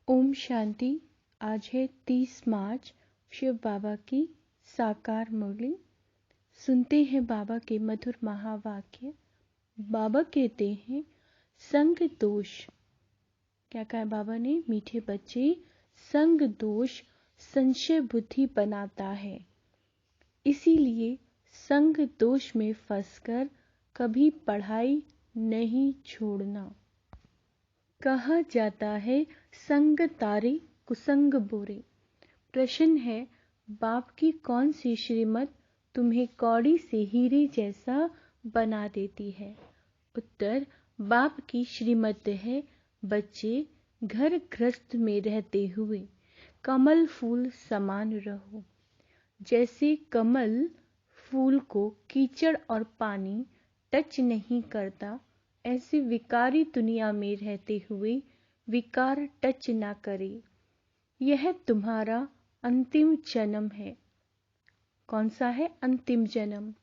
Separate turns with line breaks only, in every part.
ओम शांति। आज है 30 मार्च, शिव बाबा की साकार मुरली। सुनते हैं बाबा के मधुर महावाक्य। बाबा कहते हैं, संग दोष। क्या कहा बाबा ने? मीठे बच्चे, संग दोष संशय बुद्धि बनाता है। इसीलिए संग दोष में फंसकर कभी पढ़ाई नहीं छोड़ना। कहा जाता है, संग तारे कुसंग बोरे। प्रश्न है, बाप की कौन सी श्रीमत तुम्हें कौड़ी से हीरे जैसा बना देती है? उत्तर, बाप की श्रीमत है, बच्चे घर गृहस्थ में रहते हुए कमल फूल समान रहो। जैसे कमल फूल को कीचड़ और पानी टच नहीं करता, ऐसे विकारी दुनिया में रहते हुए विकार टच ना करे। यह तुम्हारा अंतिम जन्म है। कौन सा है? अंतिम जन्म।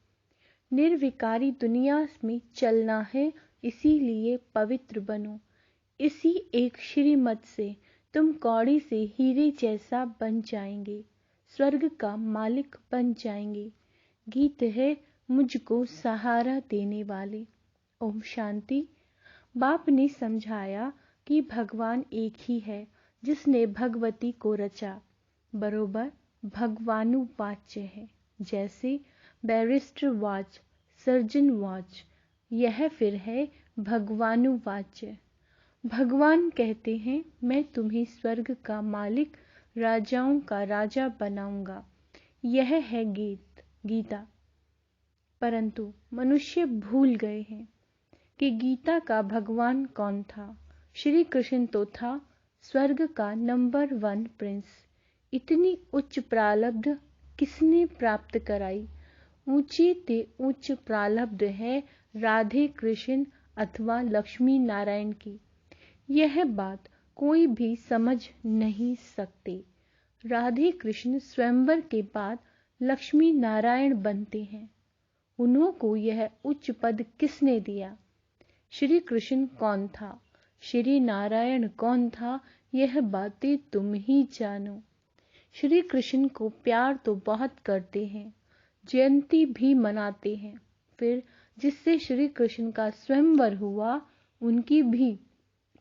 निर्विकारी दुनिया में चलना है, इसीलिए पवित्र बनो। इसी एक श्रीमत से तुम कौड़ी से हीरे जैसा बन जाएंगे, स्वर्ग का मालिक बन जाएंगे। गीत है, मुझको सहारा देने वाले। ओम शांति। बाप ने समझाया कि भगवान एक ही है, जिसने भगवती को रचा, बरोबर भगवानुवाच्य है। जैसे बैरिस्टर वाच, सर्जन वाच, यह फिर है भगवानुवाच्य। भगवान कहते हैं, मैं तुम्हें स्वर्ग का मालिक, राजाओं का राजा बनाऊंगा। यह है गीता। परंतु मनुष्य भूल गए हैं कि गीता का भगवान कौन था। श्री कृष्ण तो था स्वर्ग का नंबर 1 प्रिंस। इतनी उच्च प्रारब्ध किसने प्राप्त कराई? ऊंचे ते उच्च प्रारब्ध है राधे कृष्ण अथवा लक्ष्मी नारायण की। यह बात कोई भी समझ नहीं सकते। राधे कृष्ण स्वयंवर के बाद लक्ष्मी नारायण बनते हैं। उन्हों को यह उच्च पद किसने दिया? श्री कृष्ण कौन था, श्री नारायण कौन था, यह बातें तुम ही जानो। श्री कृष्ण को प्यार तो बहुत करते हैं, जयंती भी मनाते हैं। फिर जिससे श्री कृष्ण का स्वयंवर हुआ, उनकी भी,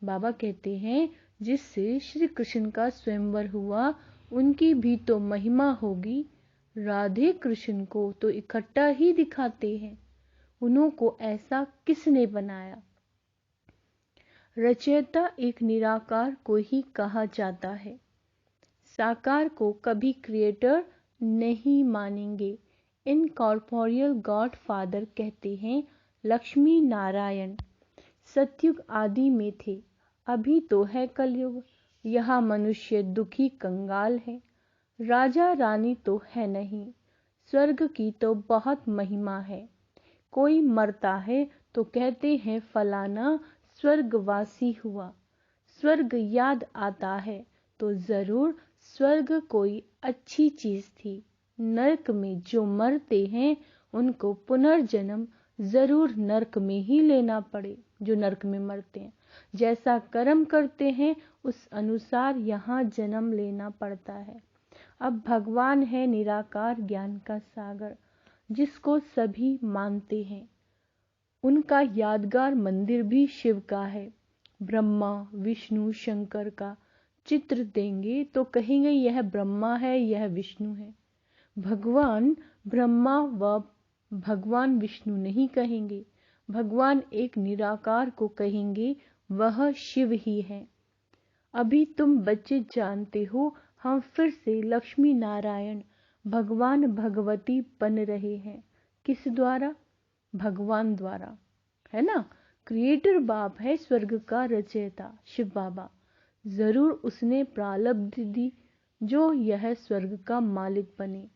बाबा कहते हैं, जिससे श्री कृष्ण का स्वयंवर हुआ, उनकी भी तो महिमा होगी। राधे कृष्ण को तो इकट्ठा ही दिखाते हैं। उन्हों को ऐसा किसने बनाया? रचयिता एक निराकार को ही कहा जाता है। साकार को कभी क्रिएटर नहीं मानेंगे। इनकॉर्पोरियल गॉड फादर कहते हैं, लक्ष्मी नारायण सतयुग आदि में थे, अभी तो है कलयुग। यहाँ मनुष्य दुखी कंगाल है। राजा रानी तो है नहीं, स्वर्ग की तो बहुत महिमा है। कोई मरता है तो कहते हैं फलाना स्वर्गवासी हुआ। स्वर्ग याद आता है तो जरूर स्वर्ग कोई अच्छी चीज थी। नरक में जो मरते हैं, उनको पुनर्जन्म जरूर नरक में ही लेना पड़े। जो नरक में मरते हैं, जैसा कर्म करते हैं उस अनुसार यहाँ जन्म लेना पड़ता है। अब भगवान है निराकार ज्ञान का सागर, जिसको सभी मानते हैं। उनका यादगार मंदिर भी शिव का है। ब्रह्मा विष्णु शंकर का चित्र देंगे तो कहेंगे यह ब्रह्मा है, यह विष्णु है। भगवान ब्रह्मा व भगवान विष्णु नहीं कहेंगे। भगवान एक निराकार को कहेंगे, वह शिव ही है। अभी तुम बच्चे जानते हो, हम फिर से लक्ष्मी नारायण भगवान भगवती बन रहे हैं। किस द्वारा? भगवान द्वारा, है ना। क्रिएटर बाप है, स्वर्ग का रचयिता शिव बाबा। जरूर उसने प्रारब्ध दी जो यह स्वर्ग का मालिक बने।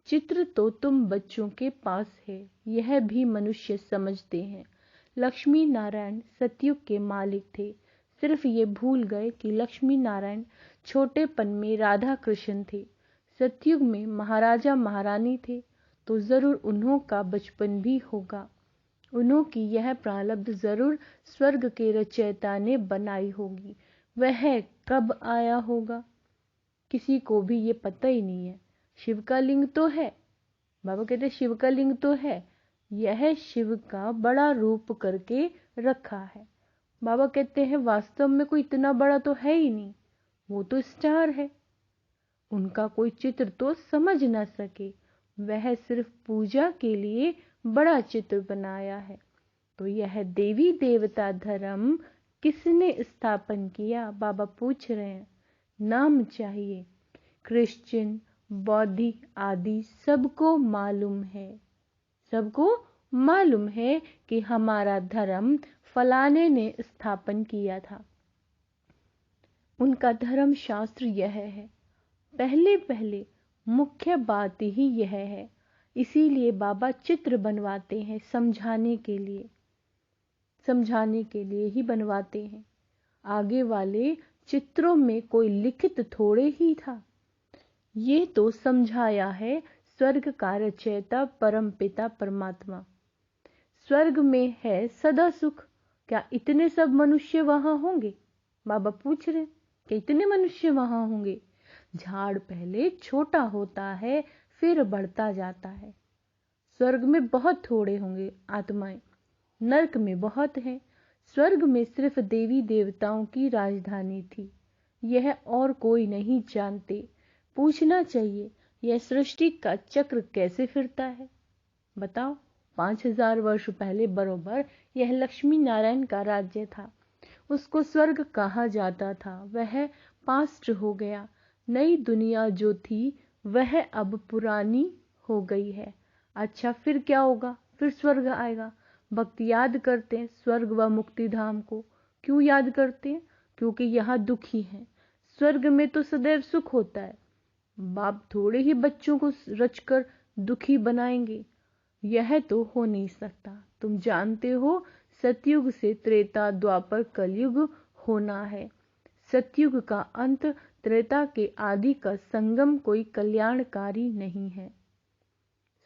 चित्र तो तुम बच्चों के पास है, यह भी मनुष्य समझते हैं। लक्ष्मी नारायण सतयुग के मालिक थे। सिर्फ ये भूल गए कि लक्ष्मी नारायण छोटेपन में राधा कृष्ण थे। सतयुग में महाराजा महारानी थे, तो जरूर उन्हों का बचपन भी होगा। उन्हों की यह प्रारब्ध जरूर स्वर्ग के रचयिता ने बनाई होगी। वह कब आया होगा, किसी को भी ये पता ही नहीं है। शिव का लिंग तो है, बाबा कहते शिव का लिंग तो है, यह शिव का बड़ा रूप करके रखा है। बाबा कहते हैं वास्तव में कोई इतना बड़ा तो है ही नहीं, वो तो स्टार है। उनका कोई चित्र तो समझ ना सके, वह सिर्फ पूजा के लिए बड़ा चित्र बनाया है। तो यह देवी देवता धर्म किसने स्थापन किया, बाबा पूछ रहे हैं। नाम चाहिए, क्रिश्चियन, बौद्धिक आदि सबको मालूम है, सबको मालूम है कि हमारा धर्म फलाने ने स्थापन किया था। उनका धर्म शास्त्र यह है, पहले पहले मुख्य बात ही यह है। इसीलिए बाबा चित्र बनवाते हैं, समझाने के लिए ही बनवाते हैं। आगे वाले चित्रों में कोई लिखित थोड़े ही था, ये तो समझाया है स्वर्ग का रचयिता परम पिता परमात्मा। स्वर्ग में है सदा सुख, क्या इतने सब मनुष्य वहां होंगे, बाबा पूछ रहे कि इतने मनुष्य वहां होंगे। झाड़ पहले छोटा होता है फिर बढ़ता जाता है। स्वर्ग में बहुत थोड़े होंगे आत्माएं, नरक में बहुत हैं। स्वर्ग में सिर्फ देवी देवताओं की राजधानी थी, यह और कोई नहीं जानते। पूछना चाहिए यह सृष्टि का चक्र कैसे फिरता है, बताओ। 5000 वर्ष पहले बरोबर यह लक्ष्मी नारायण का राज्य था, उसको स्वर्ग कहा जाता था, वह पास्ट हो गया। नई दुनिया जो थी वह अब पुरानी हो गई है। अच्छा फिर क्या होगा, फिर स्वर्ग आएगा। भक्त याद करते हैं स्वर्ग व मुक्ति धाम को। क्यों याद करते हैं, क्योंकि यहाँ दुखी हैं। स्वर्ग में तो सदैव सुख होता है, बाप थोड़े ही बच्चों को रचकर दुखी बनाएंगे, यह तो हो नहीं सकता। तुम जानते हो सतयुग से त्रेता द्वापर कलयुग होना है। सतयुग का अंत त्रेता के आदि का संगम कोई कल्याणकारी नहीं है।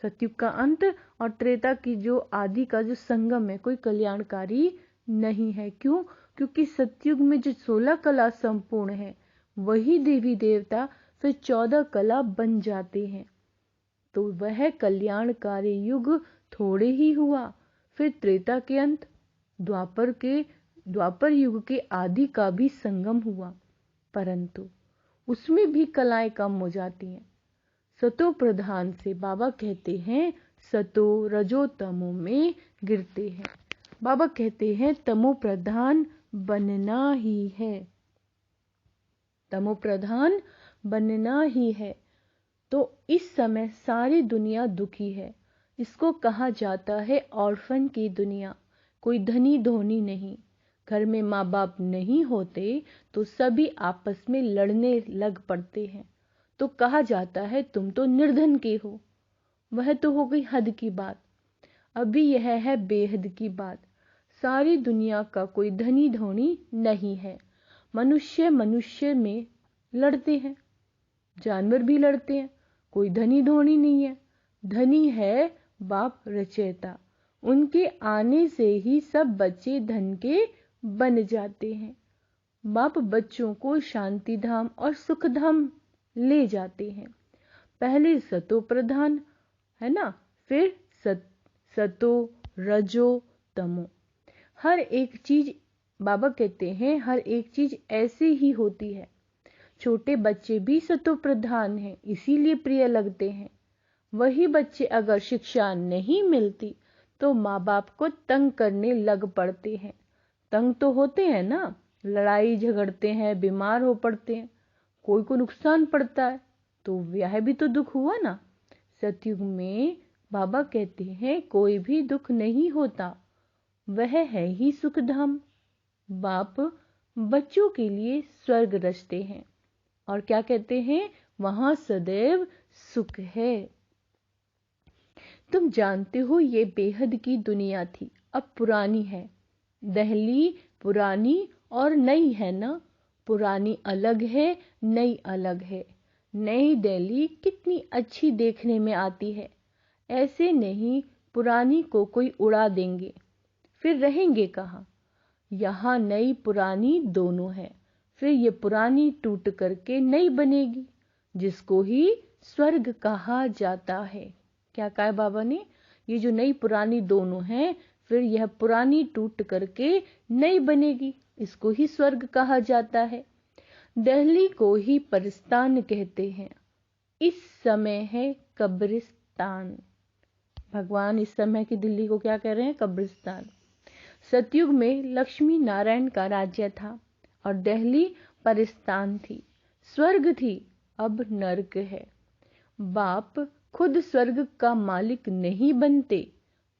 सतयुग का अंत और त्रेता की जो आदि का जो संगम है कोई कल्याणकारी नहीं है। क्यों, क्योंकि सतयुग में जो 16 कला संपूर्ण है वही देवी देवता फिर 14 कला बन जाते हैं, तो वह कल्याणकारी युग थोड़े ही हुआ। फिर त्रेता के अंत, द्वापर युग के आदि का भी संगम हुआ, परंतु उसमें भी कलाएं कम हो जाती हैं। सतो प्रधान से बाबा कहते हैं सतो रजो तमो में गिरते हैं। बाबा कहते हैं तमो प्रधान बनना ही है, तमो प्रधान बनना ही है। तो इस समय सारी दुनिया दुखी है, इसको कहा जाता है ऑर्फन की दुनिया। कोई धनी धोनी नहीं, घर में माँ बाप नहीं होते तो सभी आपस में लड़ने लग पड़ते हैं, तो कहा जाता है तुम तो निर्धन के हो। वह तो हो गई हद की बात, अभी यह है बेहद की बात। सारी दुनिया का कोई धनी धोनी नहीं है, मनुष्य मनुष्य में लड़ते हैं, जानवर भी लड़ते हैं, कोई धनी धोनी नहीं है। धनी है बाप रचयिता, उनके आने से ही सब बच्चे धन के बन जाते हैं। बाप बच्चों को शांति धाम और सुख धाम ले जाते हैं। पहले सतो प्रधान है ना, फिर सतो रजो तमो। हर एक चीज, बाबा कहते हैं हर एक चीज ऐसे ही होती है। छोटे बच्चे भी सतो प्रधान हैं, इसीलिए प्रिय लगते हैं। वही बच्चे अगर शिक्षा नहीं मिलती तो माँ बाप को तंग करने लग पड़ते हैं। तंग तो होते हैं ना, लड़ाई झगड़ते हैं, बीमार हो पड़ते हैं, कोई को नुकसान पड़ता है, तो यह भी तो दुख हुआ ना। सतयुग में बाबा कहते हैं कोई भी दुख नहीं होता, वह है ही सुख धाम। बाप बच्चों के लिए स्वर्ग रचते हैं और क्या कहते हैं, वहां सदैव सुख है। तुम जानते हो ये बेहद की दुनिया थी, अब पुरानी है। दिल्ली पुरानी और नई है ना, पुरानी अलग है, नई अलग है। नई दिल्ली कितनी अच्छी देखने में आती है, ऐसे नहीं पुरानी को कोई उड़ा देंगे, फिर रहेंगे कहाँ। यहाँ नई पुरानी दोनों है, फिर ये पुरानी टूट करके नई बनेगी, जिसको ही स्वर्ग कहा जाता है। क्या कहा बाबा ने? ये जो नई पुरानी दोनों हैं, फिर यह पुरानी टूट करके नई बनेगी, इसको ही स्वर्ग कहा जाता है। दिल्ली को ही परिस्तान कहते हैं, इस समय है कब्रिस्तान। भगवान इस समय की दिल्ली को क्या कह रहे हैं? कब्रिस्तान। सतयुग में लक्ष्मी नारायण का राज्य था और दिल्ली परिस्तान थी, स्वर्ग थी, अब नर्क है। बाप खुद स्वर्ग का मालिक नहीं बनते,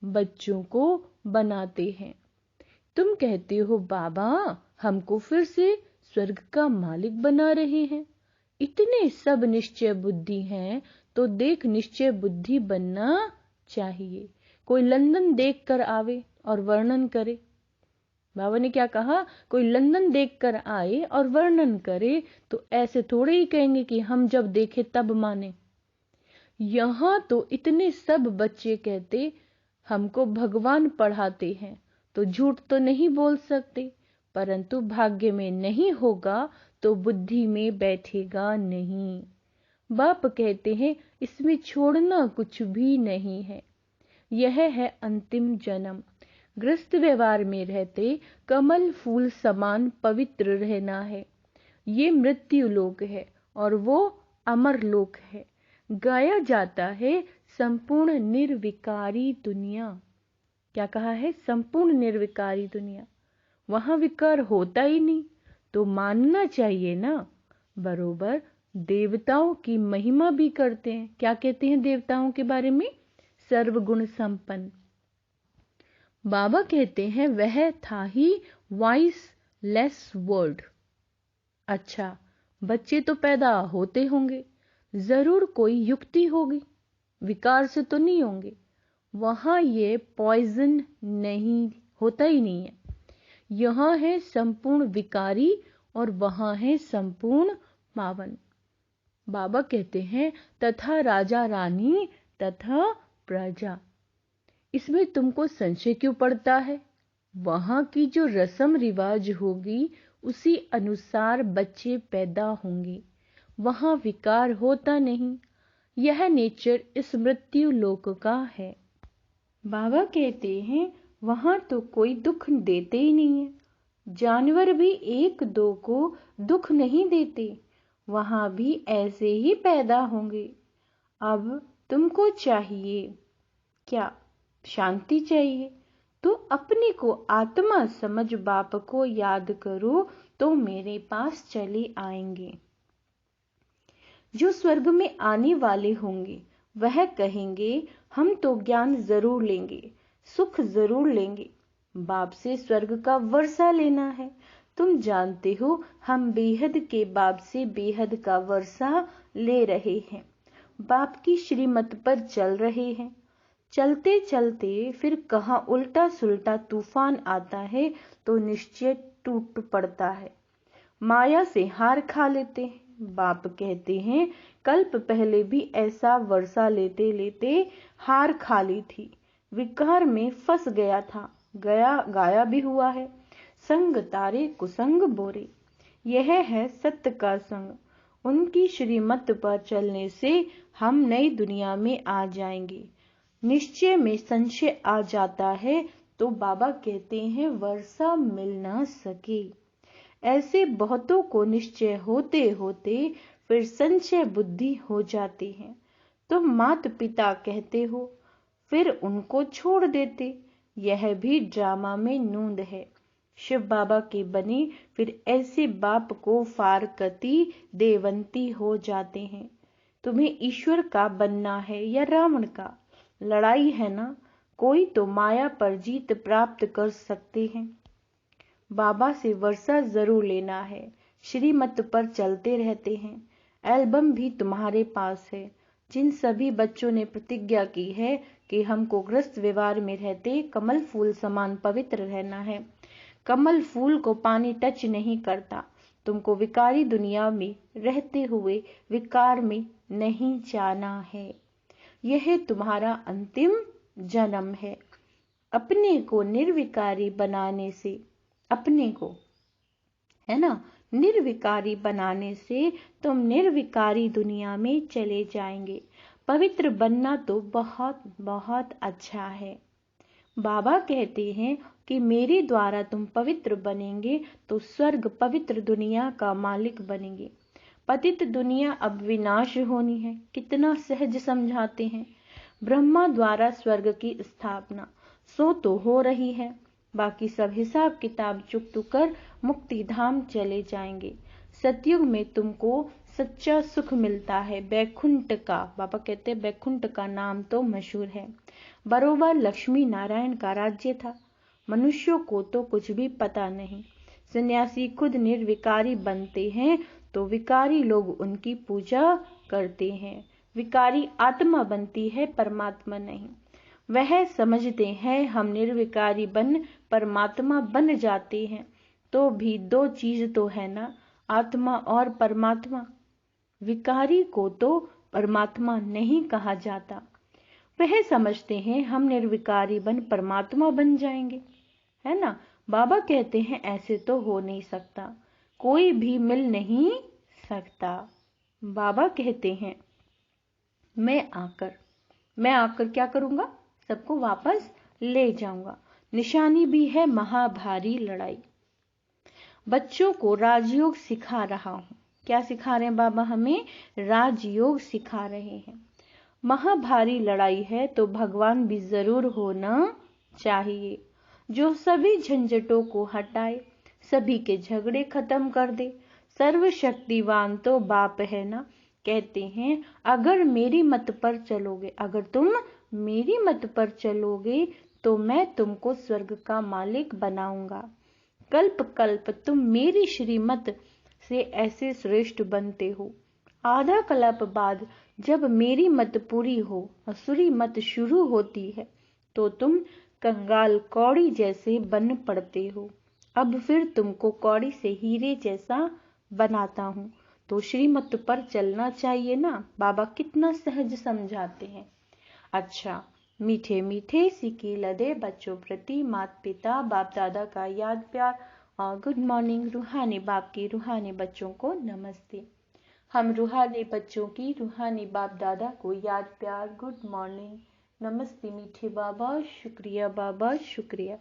बच्चों को बनाते हैं। तुम कहते हो बाबा हमको फिर से स्वर्ग का मालिक बना रहे हैं। इतने सब निश्चय बुद्धि हैं, तो देख निश्चय बुद्धि बनना चाहिए। कोई लंदन देख कर आवे और वर्णन करे। बाबा ने क्या कहा? कोई लंदन देखकर आए और वर्णन करे तो ऐसे थोड़े ही कहेंगे कि हम जब देखे तब माने। यहां तो इतने सब बच्चे कहते हमको भगवान पढ़ाते हैं, तो झूठ तो नहीं बोल सकते, परंतु भाग्य में नहीं होगा तो बुद्धि में बैठेगा नहीं। बाप कहते हैं इसमें छोड़ना कुछ भी नहीं है। यह है अंतिम जन्म। गृहस्थ व्यवहार में रहते कमल फूल समान पवित्र रहना है। ये मृत्यु लोक है और वो अमर लोक है। गाया जाता है संपूर्ण निर्विकारी दुनिया। क्या कहा है? संपूर्ण निर्विकारी दुनिया। वहां विकार होता ही नहीं, तो मानना चाहिए ना। बरोबर देवताओं की महिमा भी करते हैं। क्या कहते हैं देवताओं के बारे में? सर्वगुण संपन्न। बाबा कहते हैं वह था ही वॉइस लेस वर्ड। अच्छा, बच्चे तो पैदा होते होंगे, जरूर कोई युक्ति होगी, विकार से तो नहीं होंगे। वहां ये पॉइजन नहीं होता ही नहीं है। यहां है संपूर्ण विकारी और वहां है संपूर्ण पावन। बाबा कहते हैं तथा राजा रानी तथा प्रजा। इसमें तुमको संशय क्यों पड़ता है? वहां की जो रस्म रिवाज होगी उसी अनुसार बच्चे पैदा होंगे। वहां विकार होता नहीं। यह नेचर इस मृत्यु लोक का है। बाबा कहते हैं वहां तो कोई दुख देते ही नहीं है। जानवर भी एक दो को दुख नहीं देते। वहां भी ऐसे ही पैदा होंगे। अब तुमको चाहिए क्या? शांति चाहिए तो अपने को आत्मा समझ बाप को याद करो तो मेरे पास चले आएंगे। जो स्वर्ग में आने वाले होंगे वह कहेंगे हम तो ज्ञान जरूर लेंगे, सुख जरूर लेंगे, बाप से स्वर्ग का वर्षा लेना है। तुम जानते हो हम बेहद के बाप से बेहद का वर्षा ले रहे हैं, बाप की श्रीमत पर चल रहे हैं। चलते चलते फिर कहाँ उल्टा सुल्टा तूफान आता है तो निश्चय टूट पड़ता है। माया से हार खा लेते हैं। बाप कहते हैं कल्प पहले भी ऐसा वर्षा लेते लेते हार खा ली थी, विकार में फंस गया था, गाया भी हुआ है। संग तारे कुसंग बोरे। यह है सत्य का संग। उनकी श्रीमत पर चलने से हम नई दुनिया में आ जाएंगे। निश्चय में संशय आ जाता है तो बाबा कहते हैं वर्षा मिल ना सके। ऐसे बहुतों को निश्चय होते होते फिर संशय बुद्धि हो जाती है। तुम मात पिता कहते हो फिर उनको छोड़ देते। यह भी ड्रामा में नूंद है। शिव बाबा के बने फिर ऐसे बाप को फारकती देवंती हो जाते हैं। तुम्हें ईश्वर का बनना है या रावण का? लड़ाई है ना। कोई तो माया पर जीत प्राप्त कर सकते हैं। बाबा से वर्षा जरूर लेना है। श्रीमत पर चलते रहते हैं। एल्बम भी तुम्हारे पास है। जिन सभी बच्चों ने प्रतिज्ञा की है कि हमको गृहस्थ व्यवहार में रहते कमल फूल समान पवित्र रहना है। कमल फूल को पानी टच नहीं करता। तुमको विकारी दुनिया में रहते हुए विकार में नहीं जाना है। यह तुम्हारा अंतिम जन्म है। अपने को निर्विकारी बनाने से, अपने को है ना, निर्विकारी बनाने से तुम निर्विकारी दुनिया में चले जाएंगे। पवित्र बनना तो बहुत बहुत अच्छा है। बाबा कहते हैं कि मेरे द्वारा तुम पवित्र बनेंगे तो स्वर्ग पवित्र दुनिया का मालिक बनेंगे। पतित दुनिया अब विनाश होनी है, कितना सहज समझाते हैं। ब्रह्मा द्वारा स्वर्ग की स्थापना सो तो हो रही है, बाकी सब हिसाब किताब चुकतू कर मुक्ति धाम चले जाएंगे। सतयुग में तुमको सच्चा सुख मिलता है, बैकुंठ का। बाबा कहते हैं बैकुंठ का नाम तो मशहूर है। बरोबर लक्ष्मी नारायण का राज्य था। मनुष्यों को तो कुछ भी पता नहीं। सन्यासी खुद निर्विकारी बनते हैं तो विकारी लोग उनकी पूजा करते हैं। विकारी आत्मा बनती है, परमात्मा नहीं। वह समझते हैं हम निर्विकारी बन परमात्मा बन जाते हैं, तो भी दो चीज तो है ना, आत्मा और परमात्मा। विकारी को तो परमात्मा नहीं कहा जाता। वह समझते हैं हम निर्विकारी बन परमात्मा बन जाएंगे, है ना। बाबा कहते हैं ऐसे तो हो नहीं सकता, कोई भी मिल नहीं सकता। बाबा कहते हैं मैं आकर क्या करूंगा, सबको वापस ले जाऊंगा। निशानी भी है महाभारी लड़ाई। बच्चों को राजयोग सिखा रहा हूं। क्या सिखा रहे हैं बाबा? हमें राजयोग सिखा रहे हैं। महाभारी लड़ाई है तो भगवान भी जरूर होना चाहिए, जो सभी झंझटों को हटाए, सभी के झगड़े खत्म कर दे। सर्वशक्तिवान तो बाप है ना। कहते हैं अगर मेरी मत पर चलोगे, अगर तुम मेरी मत पर चलोगे तो मैं तुमको स्वर्ग का मालिक बनाऊंगा। कल्प कल्प तुम मेरी श्रीमत से ऐसे श्रेष्ठ बनते हो। आधा कल्प बाद जब मेरी मत पूरी हो, असुरी मत शुरू होती है, तो तुम कंगाल कौड़ी जैसे बन पड़ते हो। अब फिर तुमको कौड़ी से हीरे जैसा बनाता हूँ, तो श्रीमत पर चलना चाहिए ना। बाबा कितना सहज समझाते हैं। अच्छा, मीठे मीठे सिक्के लदे बच्चों प्रति माता पिता बाप दादा का याद प्यार और गुड मॉर्निंग। रूहानी बाप की रूहानी बच्चों को नमस्ते। हम रूहानी बच्चों की रूहानी बाप दादा को याद प्यार, गुड मॉर्निंग, नमस्ते मीठे बाबा, शुक्रिया बाबा, शुक्रिया।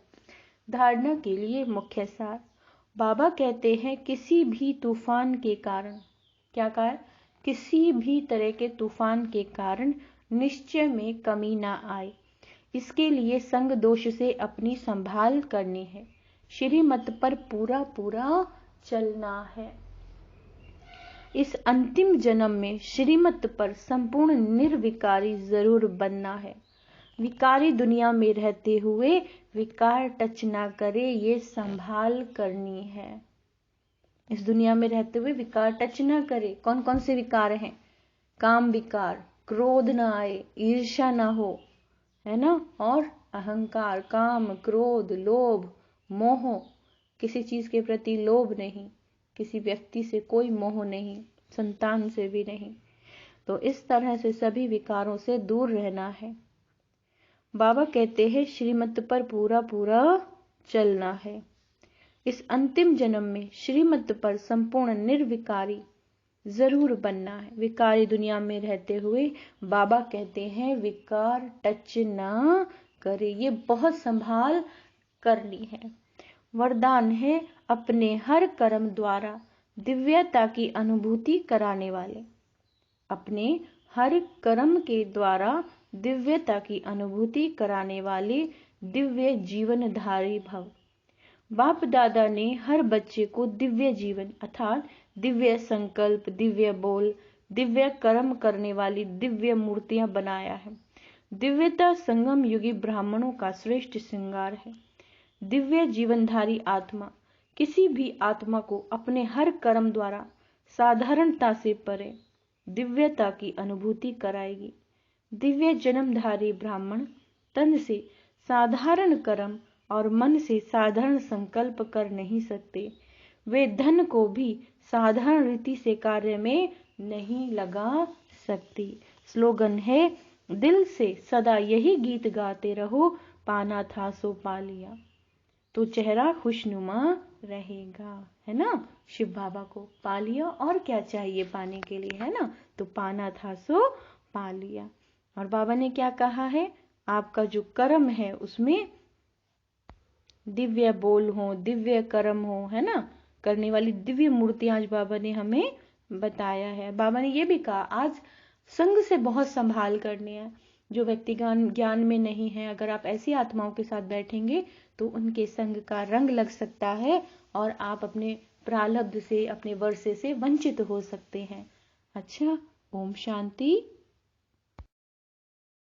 धारणा के लिए मुख्य सार। बाबा कहते हैं किसी भी तूफान के कारण, क्या कहा? किसी भी तरह के तूफान के कारण निश्चय में कमी ना आए, इसके लिए संग दोष से अपनी संभाल करनी है। श्रीमत पर पूरा पूरा चलना है। इस अंतिम जन्म में श्रीमत पर संपूर्ण निर्विकारी जरूर बनना है। विकारी दुनिया में रहते हुए विकार टच ना करे, ये संभाल करनी है। इस दुनिया में रहते हुए विकार टच ना करे। कौन कौन से विकार हैं? काम विकार, क्रोध ना आए, ईर्ष्या ना हो, है ना, और अहंकार, काम, क्रोध, लोभ, मोह, किसी चीज के प्रति लोभ नहीं, किसी व्यक्ति से कोई मोह नहीं, संतान से भी नहीं। तो इस तरह से सभी विकारों से दूर रहना है। बाबा कहते हैं श्रीमत पर पूरा पूरा चलना है। इस अंतिम जन्म में श्रीमत पर संपूर्ण निर्विकारी जरूर बनना है। विकारी दुनिया में रहते हुए बाबा कहते हैं विकार टच ना करे, ये बहुत संभाल करनी है। वरदान है अपने हर कर्म द्वारा दिव्यता की अनुभूति कराने वाले। अपने हर कर्म के द्वारा दिव्यता की अनुभूति कराने वाले दिव्य जीवनधारी भव। बाप दादा ने हर बच्चे को दिव्य जीवन अर्थात दिव्य संकल्प, दिव्य बोल, दिव्य कर्म करने वाली दिव्य मूर्तियां बनाया है। दिव्यता संगम युगी ब्राह्मणों का श्रेष्ठ श्रृंगार है। दिव्य जीवनधारी आत्मा किसी भी आत्मा को अपने हर कर्म द्वारा साधारणता से परे दिव्यता की अनुभूति कराएगी। दिव्य जन्मधारी ब्राह्मण तन से साधारण कर्म और मन से साधारण संकल्प कर नहीं सकते। वे धन को भी साधारण रीति से कार्य में नहीं लगा सकती। स्लोगन है दिल से सदा यही गीत गाते रहो, पाना था सो पा लिया। तो चेहरा खुशनुमा रहेगा, है ना। शिव बाबा को पा लिया, और क्या चाहिए पाने के लिए, है ना। तो पाना था सो पा लिया। और बाबा ने क्या कहा है, आपका जो कर्म है उसमें दिव्य बोल हो, दिव्य कर्म हो, है ना। करने वाली दिव्य मूर्तियां आज बाबा ने हमें बताया है। बाबा ने ये भी कहा आज संग से बहुत संभाल करनी है। जो व्यक्ति ज्ञान में नहीं है, अगर आप ऐसी आत्माओं के साथ बैठेंगे तो उनके संग का रंग लग सकता है और आप अपने प्रारब्ध से, अपने वर्षे से वंचित हो सकते हैं। अच्छा, ओम शांति।